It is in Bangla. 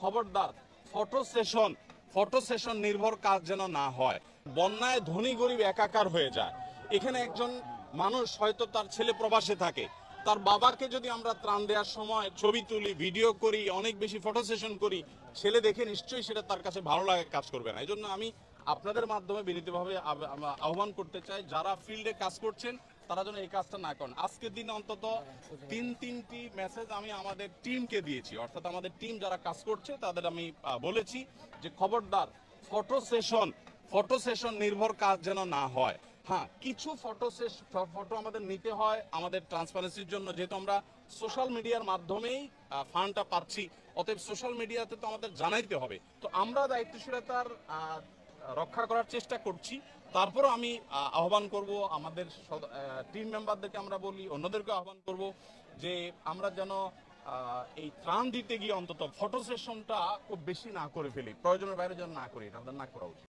খবরদার ফটো সেশন নির্ভর কাজ যেন না হয়। বন্যায় ধনী গরিব একাকার হয়ে যায়। এখানে একজন মানুষ হয়তো তার ছেলে প্রবাসে থাকে, তার বাবাকে যদি আমরা ত্রাণ দেওয়ার সময় ছবি তুলি, ভিডিও করি, অনেক বেশি ফটো সেশন করি, ছেলে দেখে নিশ্চয়ই সেটা তার কাছে ভালো লাগে, কাজ করবে না। এই জন্য আমি আপনাদের মাধ্যমে বিনীতভাবে আহ্বান করতে চাই, যারা ফিল্ডে কাজ করছেন তারা যেন এই কাজটা না করেন। আজকের দিন অন্তত তিনটি মেসেজ আমি আমাদের টিমকে দিয়েছি, অর্থাৎ আমাদের টিম যারা কাজ করছে তাদের আমি বলেছি যে খবরদার ফটো সেশন নির্ভর কাজ যেন না হয়। হ্যাঁ, কিছু ফটো আমাদের নিতে হয় আমাদের ট্রান্সপারেন্সির জন্য, যেহেতু আমরা সোশ্যাল মিডিয়ার মাধ্যমেই ফান্ডটা পাচ্ছি, অতএব সোশ্যাল মিডিয়াতে তো আমাদের জানাইতে হবে। তো আমরা দায়িত্বশীলতার রক্ষা করার চেষ্টা করছি। তারপরও আমি আহ্বান করব আমাদের টিম মেম্বারদেরকে, আমরা বলি অন্যদেরকে আহ্বান করব যে আমরা যেন এই ত্রাণ দিতে গিয়ে অন্তত ফটো সেশনটা খুব বেশি না করে ফেলি, প্রয়োজনের বাইরে যেন না করি, এটা আমাদের না করা উচিত।